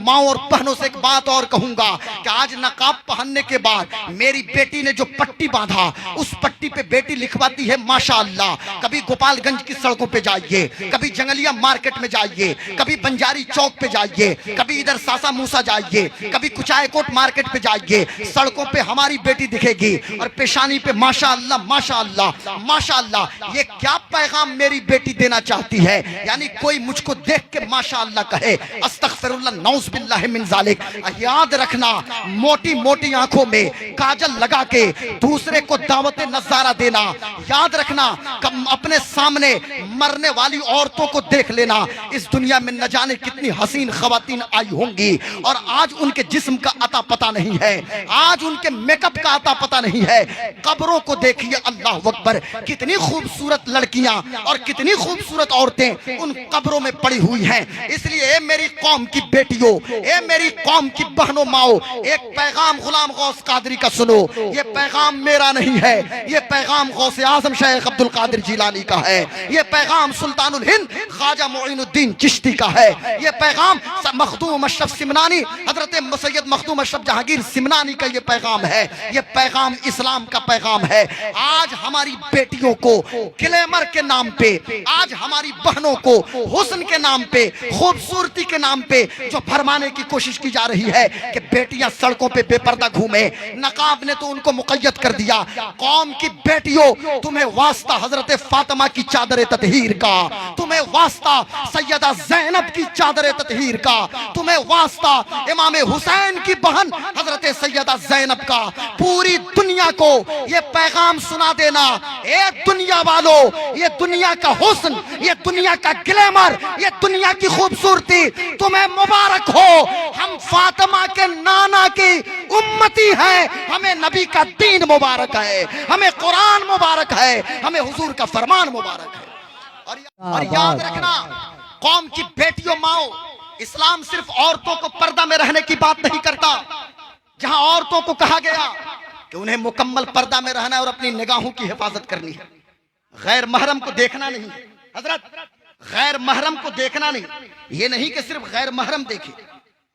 माओ और बहनों से एक बात और कहूंगा कि आज नकाब पहनने के बाद मेरी बेटी ने जो पट्टी बांधा, उस पट्टी पे बेटी लिखवाती है माशाअल्लाह। कभी गोपालगंज की सड़कों पे जाइए, कभी जंगलिया मार्केट में जाइए, कभी बंजारी चौक पे जाइए, कभी इधर सासा मूसा जाइए, कभी कुचायकोट मार्केट पे जाइए, सड़कों पे हमारी बेटी दिखेगी और पेशानी पे माशाअल्लाह माशाअल्लाह माशाअल्लाह। ये क्या पैगाम मेरी बेटी देना चाहती है? यानी कोई मुझको देख के माशाअल्लाह कहे, अस्तगफिरुल्लाह नौज़ बिल्लाहि मिन ज़ालिक। याद रखना, मोटी मोटी आंखों में काजल लगा के दूसरे को दावत नजारा देना, याद रखना अपने सामने मरने वाली औरतों को देख लेना। इस दुनिया में न जाने कितनी हसीन खवातीन आई होंगी और आज उनके जिस्म का अता पता नहीं है, आज उनके मेकअप का अता पता नहीं है। कब्रों को देखिए, अल्लाह अकबर, कितनी खूबसूरत लड़कियां और कितनी खूबसूरत औरतें उन कब्रों में पड़ी हुई हैं। इसलिए ए मेरी कौम की बेटियों, ए मेरी कौम की बहनों माओ, एक पैगाम गुलाम गौस कादरी का सुनो। ये पैगाम मेरा नहीं है, ये पैगाम गौसे आजम शेख अब्दुल कादिर जिलानी का है, ये पैगाम सुल्तानुल हिंद ख्वाजा मोइनुद्दीन चिश्ती का है, ये पैगाम मखदूम अशरफ सिमनानी हजरत सैयद मखदूम अशरफ जहांगीर सिमनानी का ये पैगाम है, ये पैगाम इस्लाम का पैगाम है। आज हमारी बेटियों को ग्लैमर के नाम पे, आज हमारी बहनों को हुस्न के नाम पे, खूबसूरती के नाम पे जो भरमाने की कोशिश की जा रही है कि बेटियां सड़कों पे बेपर्दा घूमे। नकाब ने तो उनको मुक़य्यद कर दिया। कौम की बेटियों, तुम्हें वास्ता हजरत फातिमा की चादर ततहीर का, तुम्हें वास्ता सैयदा ज़ैनब की चादर ततहीर का, तुम्हें वास्ता इमाम हुसैन की बहन हजरत सैयदा ज़ैनब का। पूरी दुनिया को ये पैगाम सुना देना, ए दुनिया वालों, ये दुनिया का हुस्न, ये दुनिया का ग्लैमर, ये दुनिया की खूबसूरती तुम्हें मुबारक हो। हम फातिमा के नाना की उम्मती हैं, हमें नबी का दीन मुबारक है, हमें कुरान मुबारक है, हमें हुजूर का फरमान मुबारक है। और याद रखना कौम की बेटियों माओ, इस्लाम सिर्फ औरतों को पर्दा में रहने की बात नहीं करता। जहां औरतों को कहा गया कि उन्हें मुकम्मल पर्दा में रहना और अपनी निगाहों की हिफाजत करनी है, गैर महरम को देखना नहीं। हजरत, गैर महरम को देखना नहीं, ये नहीं कि सिर्फ गैर महरम देखे।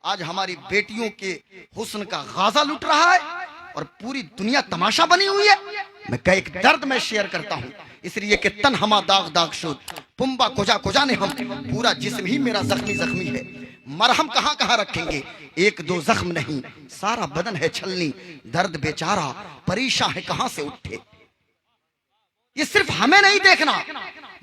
आज हमारी बेटियों के हुस्न का गाजा लुट रहा है और पूरी दुनिया तमाशा बनी हुई है। मैं का एक दर्द में शेयर करता हूं, इसलिए कि तन हमा दाग दाग शुद पुम्बा कोजा कोजा ने हम, पूरा जिस्म ही मेरा जख्मी जख्मी है। मरहम कहां कहां रखेंगे, एक दो जख्म नहीं, सारा बदन है छलनी, दर्द बेचारा परेशान है कहां से उठे। ये सिर्फ हमें नहीं देखना,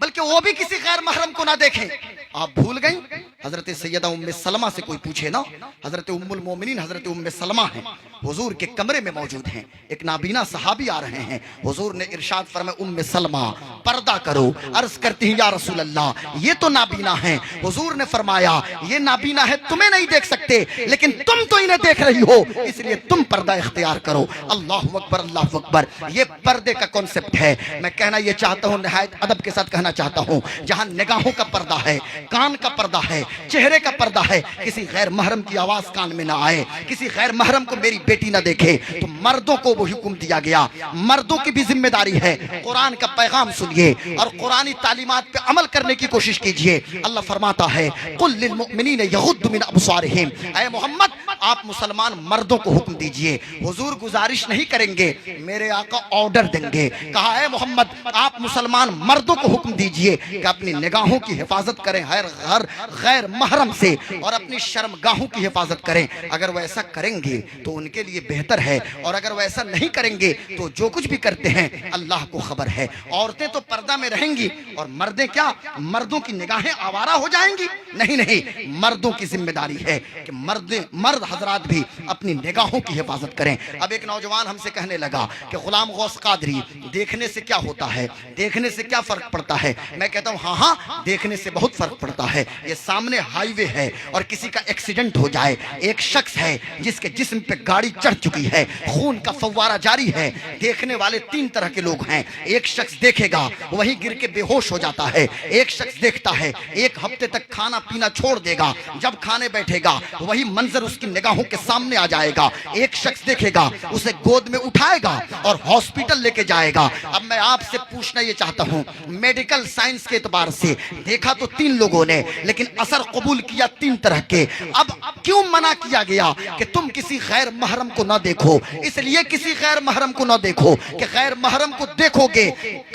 बल्कि वो भी किसी गैर महरम को ना देखें। आप भूल गई हजरत सैयदा उम्मे सलमा से कोई पूछे ना, हजरत उम्मुल मोमिनीन हजरत उम्मे सलमा हैं, हुजूर के कमरे में मौजूद हैं। एक नाबीना सहाबी आ रहे हैं, हुजूर ने इरशाद फरमाया, उम्मे सलमा पर्दा करो। अर्ज करती हैं, या रसूल अल्लाह ये तो नाबीना हैं। हुजूर ने फरमाया, ये नाबीना है, तुम्हें नहीं देख सकते, लेकिन तुम तो इन्हें देख रही हो, इसलिए तुम पर्दा इख्तियार करो। अल्लाह अकबर अल्लाह अकबर। ये पर्दे का कॉन्सेप्ट है। मैं कहना ये चाहता हूँ, निहायत अदब के साथ कहना चाहता हूँ, जहाँ निगाहों का पर्दा है, कान का पर्दा है, चेहरे का पर्दा है, किसी गैर महरम की आवाज कान में ना आए, किसी गैर महरम को मेरी बेटी ना देखे। तो मर्दों को वो हुक्म दिया गया, मर्दों की भी जिम्मेदारी है। कुरान का पैगाम सुनिए और कुरानी तालीमात पे अमल करने की कोशिश कीजिए। अल्लाह फरमाता है, कुल लिल मुमिनीन यगुद्दू मिन अब्सारिहिम। ऐ मोहम्मद, आप मुसलमान मर्दों को हुक्म दीजिए। हुजूर गुजारिश नहीं करेंगे, मेरे आका ऑर्डर देंगे। कहा है मोहम्मद, आप मुसलमान मर्दों को हुक्म दीजिए कि अपनी निगाहों की हिफाजत करें हर गैर महरम से, और अपनी शर्मगाहों की हिफाजत करें। अगर वह ऐसा करेंगे तो उनके लिए बेहतर है, और अगर वह ऐसा नहीं करेंगे तो जो कुछ भी करते हैं अल्लाह को खबर है। औरतें तो पर्दा में रहेंगी और मर्दें क्या, मर्दों की निगाहें आवारा हो जाएंगी? नहीं नहीं, मर्दों की जिम्मेदारी है कि मर्द हजरात भी अपनी निगाहों की हिफाजत करें। अब एक नौजवान हमसे कहने लगा कि गुलाम गौस कादरी, देखने से क्या होता है, देखने से क्या फर्क पड़ता है? मैं कहता हूँ हाँ हाँ, देखने से बहुत फर्क पड़ता है। ये सामने हाईवे है और किसी का एक्सीडेंट हो जाए, एक शख्स है जिसके जिस्म पे गाड़ी चढ़ चुकी है, खून का फव्वारा जारी है। देखने वाले तीन तरह के लोग हैं। एक शख्स देखेगा, वहीं गिर के बेहोश हो जाता है। एक शख्स देखता है, एक हफ्ते तक खाना पीना छोड़ देगा, जब खाने बैठेगा वही मंजर उसकी निगाहों के सामने आ जाएगा। एक शख्स देखेगा, उसे गोद में उठाएगा और हॉस्पिटल लेके जाएगा। अब मैं आपसे पूछना ये चाहता हूँ, मेडिकल साइंस के एतबार से देखा तो 3 लोगों ने, लेकिन असर कबूल किया 3 तरह के। अब क्यों मना किया गया कि तुम किसी गैर महरम को ना देखो? इसलिए किसी गैर महरम को ना देखो कि गैर महरम को देखोगे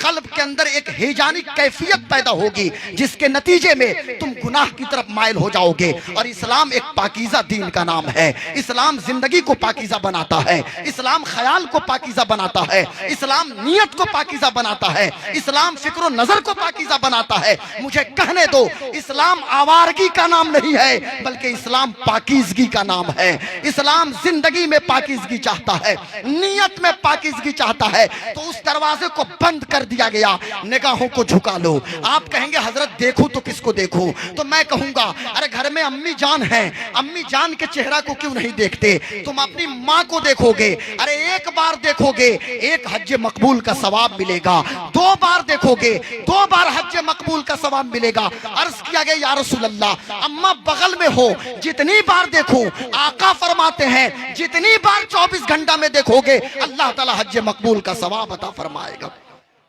कल्ब के अंदर एक हिजानी कैफियत पैदा होगी, जिसके नतीजे में तुम गुनाह की तरफ माइल हो जाओगे। और इस्लाम एक पाकीज़ा दीन का नाम है। इस्लाम जिंदगी को पाकीज़ा बनाता है, इस्लाम ख्याल को पाकीज़ा बनाता है, इस्लाम नियत को पाकीज़ा बनाता है, इस्लाम फिक्र नजर को पाकीज़ा बनाता है। मुझे कहने दो, इस्लाम आवारगी का नाम नहीं है, बल्कि इस्लाम पाकीज़गी का नाम है। इस्लाम जिंदगी में पाकीज़गी चाहता है, नियत में पाकीज़गी चाहता है। तो उस दरवाजे को बंद कर दिया गया, निगाहों को झुका लो। आप कहेंगे हजरत देखूं तो किसको देखूं? तो मैं कहूंगा, अरे घर में अम्मी जान है, अम्मी जान के चेहरा को क्यों नहीं देखते? तुम अपनी माँ को देखोगे, अरे एक बार देखोगे 1 हज मकबूल का सवाब मिलेगा। 2 बार देखोगे 2 बार हज मकबूल का सवाब मिलेगा। अर्ज किया गया, या रसूल अल्लाह, अम्मा बगल में हो, जितनी बार देखो, आका फरमाते हैं जितनी बार 24 घंटा में देखोगे अल्लाह ताला हज मकबूल का सवाब अता फरमाएगा।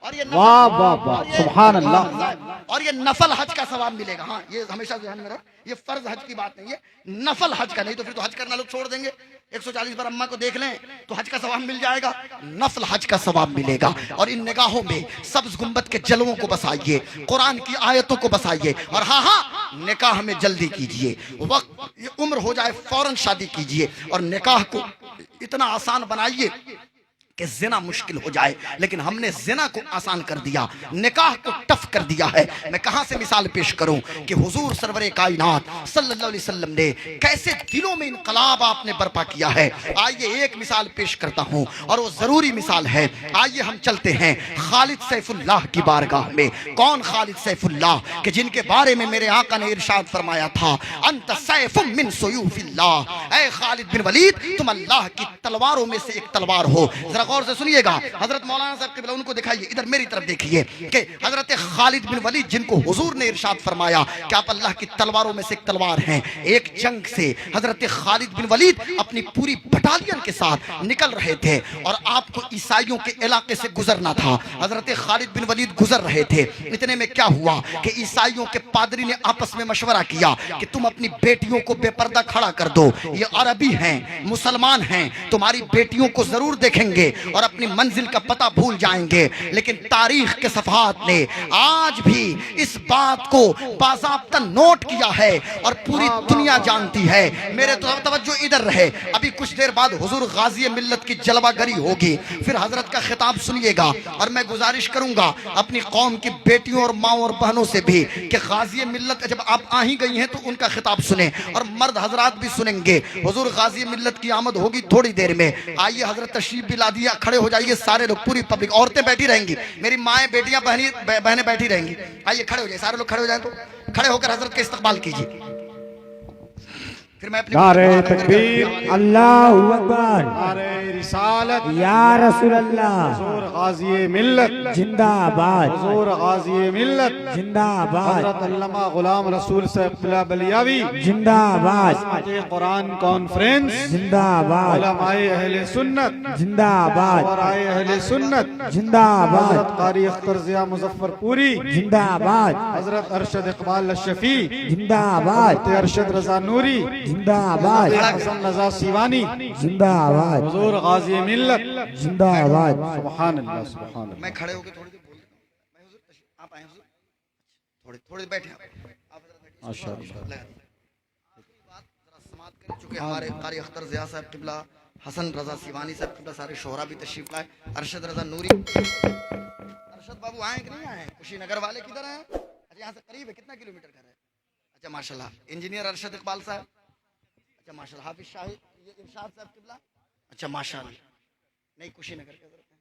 और ये वाह वाह वाह, सुभान अल्लाह। और ये नफल हज का सवाब मिलेगा। हाँ, ये हमेशा ध्यान में रहो, ये फर्ज हज की बात नहीं है, नफल हज का। नहीं तो फिर तो हज करना लोग छोड़ देंगे। 140 बार अम्मा को देख लें तो हज का सवाब मिल जाएगा, नफल हज का सवाब मिलेगा। और इन निगाहों में सब्ज गुंबद के जलवों को बसाइए, कुरान की आयतों को बसाइए। और हाँ हाँ, निकाह में जल्दी कीजिए, वक्त उम्र हो जाए फौरन शादी कीजिए। और निकाह को इतना आसान बनाइए कि जिना मुश्किल हो जाए, लेकिन हमने जिना को आसान कर दिया, निकाह को टफ कर दिया है। मैं कहां से मिसाल पेश करूं कि हुजूर सरवरे कायनात सल्लल्लाहु अलैहि वसल्लम ने कैसे दिलों में इनकलाब आपने बर्पा किया है। आइए एक मिसाल पेश करता हूं, और वो जरूरी मिसाल है। आइए हम चलते हैं खालिद सैफुल्लाह की बारगाह में। कौन खालिद सैफुल्लाह कि जिनके बारे में मेरे आका ने इरशाद फरमाया था, अंत सैफुम मिन सुयूफिल्लाह, ऐ खालिद बिन वलीद, तुम अल्लाह की तलवारों में से एक तलवार हो। गौर से सुनिएगा, हजरत मौलाना साहब क़िबला उनको दिखाइए, इधर मेरी तरफ देखिए कि हजरत खालिद बिन वलीद जिनको हुजूर ने इरशाद फरमाया कि आप अल्लाह की तलवारों में से एक तलवार हैं। एक जंग से हजरत खालिद बिन वलीद अपनी पूरी बटालियन के साथ निकल रहे थे और आपको ईसाइयों के इलाके से गुजरना था। हजरत खालिद बिन वलीद गुजर रहे थे। इतने में क्या हुआ कि ईसाइयों के पादरी ने आपस में मशवरा किया कि तुम अपनी बेटियों को बेपर्दा खड़ा कर दो, ये अरबी हैं, मुसलमान हैं, तुम्हारी बेटियों को जरूर देखेंगे और अपनी मंजिल का पता भूल जाएंगे। लेकिन तारीख के सफहात ने आज भी इस बात को बाज़ाब्ता नोट किया है और पूरी दुनिया जानती है। मेरे तो तवज्जो इधर रहे, अभी कुछ देर बाद हुजूर गाजी मिल्लत की जलवागरी होगी, फिर हजरत का खिताब सुनिएगा। और मैं गुजारिश करूंगा अपनी कौम की बेटियों और माँ और बहनों से भी कि गाजी मिल्लत जब आप आ ही गई हैं तो उनका खिताब सुने, और मर्द हजरात भी सुनेंगे। हुजूर गाजी मिल्लत की आमद होगी थोड़ी देर में। आइए हजरत तशरीफ भी ला दिया, खड़े हो जाइए सारे लोग, पूरी पब्लिक, औरतें बैठी रहेंगी, मेरी माएँ बेटियां बहनें बैठी रहेंगी। आइए खड़े हो जाइए, सारे लोग खड़े हो जाए, तो खड़े होकर हजरत का इस्तकबाल कीजिए। फिर मैं अपनी नारे तकबीर, अल्लाहु अकबर, नारे रिसालत, या रसूल अल्लाह, हुजूर गाज़ी मिल्लत जिंदाबाद, हुजूर गाज़ी मिल्लत, जिंदाबाद, हज़रत अल्लामा गुलाम रसूल साहब क़िबला बलियावी जिंदाबाद, कुरान कॉन्फ्रेंस जिंदाबाद, उलमाए अहले सुन्नत, जिंदाबाद, शोराए अहले सुन्नत, जिंदाबाद, हज़रत कारी अख्तर ज़िया मुज़फ्फरपुरी, जिंदाबाद, हज़रत अरशद इकबाल अशफी, जिंदाबाद, हज़रत अरशद रज़ा नूरी, जिंदाबाद, हसन रज़ा सीवानी, जिंदाबाद, हुजूर गाज़ी मिल्लत, जिंदाबाद। सुभान अल्लाह, सुभान अल्लाह। मैं खड़े होकर थोड़ी देर बोल देता हूं। मैं हुजूर आप आए हुजूर, थोड़ी थोड़ी बैठे आप जरा बैठिए। माशाअल्लाह। बात जरा समाप्त करें, चूंकि हमारे कारी अख्तर ज़िया साहब क़िबला, हसन रज़ा सीवानी साहब क़िबला, सारे शोहरा भी तशरीफ लाए, अरशद रज़ा नूरी, अरशद बाबू आए कि नहीं आए? कुशीनगर वाले किधर हैं? अच्छा, यहाँ से करीब है, कितना किलोमीटर घर है? अच्छा माशाल्लाह। इंजीनियर अरशद इकबाल साहब, अच्छा माशाल्लाह। हाफिज शाहिद, ये इरशाद साहब क़िबला, अच्छा माशाल्लाह। नहीं कुशीनगर के हज़रत हैं,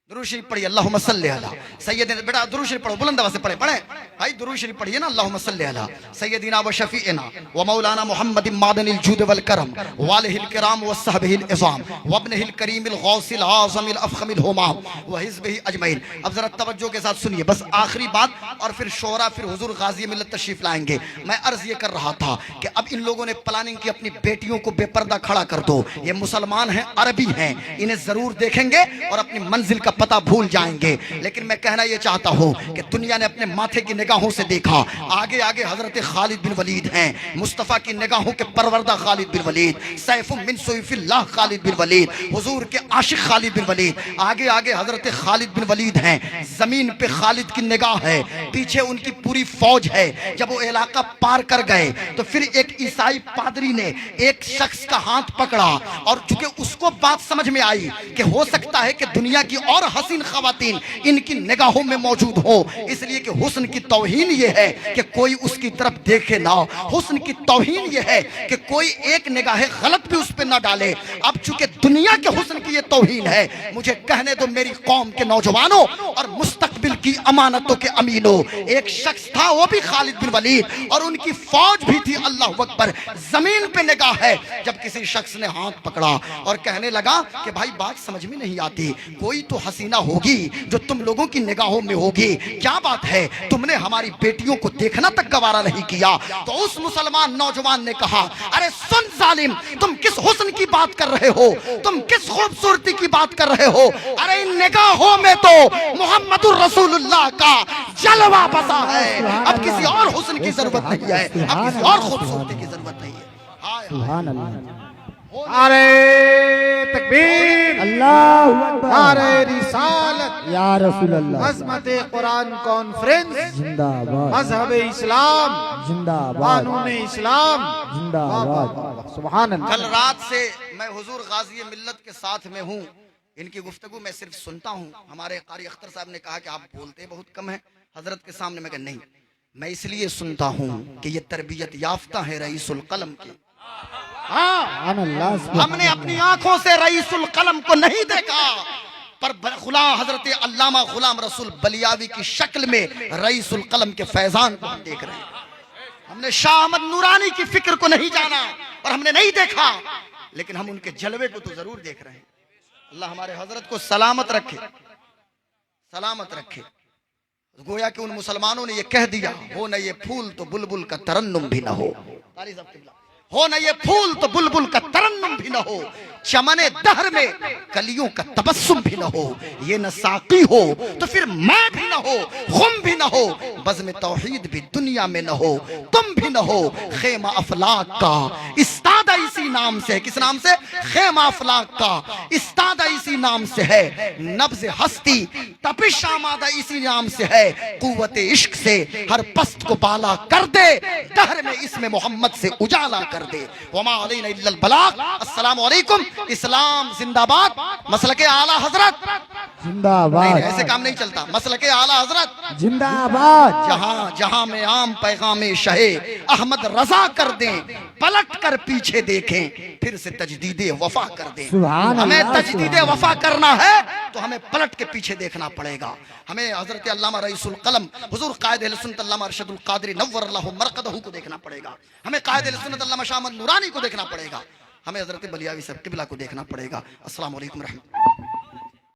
दुरूद शरीफ पढ़िए, अल्लाहुम्मा सल्ली अला सय्यदिना। बेटा दुरूद शरीफ पढ़ो, बुलंद आवाज से पढ़े भाई, दुरूद शरीफ पढ़िए ना, अल्लाहुम्मा सल्ली अला सय्यदिना व शफीइना व मौलाना मुहम्मदिन मादनिल जूद वल करम वालिहिल किराम व सहबिहिल इज़ाम व इब्निहिल करीमिल गौसिल आज़मिल अफ़ख़मिल हुमाम व हिज़्बिही अजमईन। अब जरा तवज्जो के साथ सुनिए, बस आखिरी बात, और फिर शोरा, फिर हुजूर गाज़ी मिल्लत तशरीफ लाएंगे। मैं अर्ज ये कर रहा था कि अब इन लोगों ने प्लानिंग की, अपनी बेटियों को बेपर्दा खड़ा कर दो। ये मुसलमान हैं, अरबी हैं, इन्हें जरूर देखेंगे और अपनी मंजिल का पता भूल जाएंगे। लेकिन मैं कहना यह चाहता हूं कि दुनिया ने अपने माथे की निगाहों से देखा, आगे आगे हजरत खालिद बिन वलीद हैं, मुस्तफ़ा की निगाहों के परवरदा खालिद बिन वलीद, सैफुम मिन सैफिल्लाह खालिद बिन वलीद, हुजूर के आशिक खालिद बिन वलीद, आगे आगे हजरत खालिद बिन वलीद हैं, जमीन पे खालिद की निगाह है, पीछे उनकी पूरी फौज है। जब वो इलाका पार कर गए तो फिर एक ईसाई पादरी ने एक शख्स का हाथ पकड़ा, और चूंकि उसको बात समझ में आई कि हो सकता है कि दुनिया की और हसीन खवातीन इनकी निगाहों में मौजूद हो, इसलिए कि हुस्न की तौहीन ये है कि कोई उसकी तरफ देखे ना, हुस्न की तौहीन ये है कि कोई एक निगाह गलत भी उस पर ना डाले। अब चूंकि दुनिया के हुस्न की ये तौहीन है, मुझे कहने दो मेरी कौम के नौजवानों और मुस्तकबिल की अमानतों के अमीनों, एक शख्स था वो भी खालिद बिन वलीद, और उनकी फौज भी थी, अल्लाह अकबर, जमीन पे निगाह है। जब किसी शख्स ने हाथ पकड़ा और कहने लगा कि भाई बात समझ में नहीं आती, कोई तो हसीना होगी जो तुम लोगों की निगाहों में होगी, क्या बात है, तुमने हमारी बेटियों को देखना तक गवारा नहीं किया। तो उस मुसलमान नौजवान ने कहा, अरे सुन जालिम, तुम किस हुस्न की बात कर रहे हो, तुम किस खूबसूरती की बात कर रहे हो, अरे इन निगाहों में तो मुहम्मदुर रसूलुल्लाह का जलवा बसा है। अब किसी और हुस्न की जरूरत नहीं है, अब किसी और खूबसूरती की जरूरत नहीं है। हाय सुभान अल्लाह, नारे तकबीर, अल्लाहु अकबर, नारे रिसालत, या रसूल अल्लाह, अज़मत कुरान कॉन्फ्रेंस, जिंदाबाद, मजहब इस्लाम, जिंदाबाद, कानून इस्लाम, जिंदाबाद। सुभान अल्लाह। कल रात से मैं हुजूर गाजी मिल्लत के साथ में हूँ, इनकी गुफ्तगू मैं सिर्फ सुनता हूँ। हमारे कारी अख्तर साहब ने कहा कि आप बोलते बहुत कम है हजरत के सामने। मैं कहा नहीं, मैं इसलिए सुनता हूँ कि ये तरबियत याफ्ता है रईसुल कलम की। सुभान अल्लाह, हमने अपनी आंखों से रईसुल कलम को नहीं देखा, पर गुलाम हजरत अल्लामा गुलाम रसूल बलियावी की शक्ल में रईसुल कलम के फैजान को हम देख रहे हैं। हमने शाह अहमद नूरानी की फिक्र को नहीं जाना और हमने नहीं देखा, लेकिन हम उनके जलवे को तो जरूर देख रहे हैं। अल्लाह हमारे हजरत को सलामत रखे, सलामत रखे। गोया कि उन मुसलमानों ने ये कह दिया, हो न ये फूल तो बुलबुल का तरन्नुम भी न हो न ये फूल तो बुलबुल का तरन्नुम भी न हो, चमने दहर में कलियों का तबस्सुम भी न हो, ये न साकी हो तो फिर मैं भी न हो, खुम भी न हो, बज़्म तौहीद भी दुनिया में न हो, तुम भी न हो, खेमा अफलाक का इस्तादा इसी नाम से है। किस नाम से? खेमा अफलाक का इस्तादा इसी नाम से है, नब्ज़ हस्ती तपिश आमादा इसी नाम से है, कुव्वत इश्क से हर पस्त को बाला कर दे, दहर में इसमें मोहम्मद से उजाला कर दे। वमा अलैना इल्लल बलाग। अस्सलामु अलैकुम। इस्लाम जिंदाबाद, मसलके आला हजरत जिंदाबाद, नहीं, ऐसे काम नहीं चलता। मसलके आला हजरत जिंदाबाद, जहां जहां में आम पैगामे शहे अहमद रजा कर दें, पलट कर पीछे देखें, फिर से तजदीदे वफा कर दें। सुभान हमें अल्लाह, तजदीदे वफा करना है तो हमें पलट के पीछे देखना पड़ेगा। हमें हजरत अल्लामा रईसुल कलम हुजूर कायद अहले सुन्नत अल्लामा अरशदुल कादरी नव्वरल्लाहु मरकदहू को देखना पड़ेगा। हमें कायद अहले सुन्नत अल्लामा शाह अहमद नूरानी को देखना पड़ेगा। हमें हजरत बलियावी साहब किबला को देखना पड़ेगा। अस्सलाम वालेकुम रहमतुल्लाह।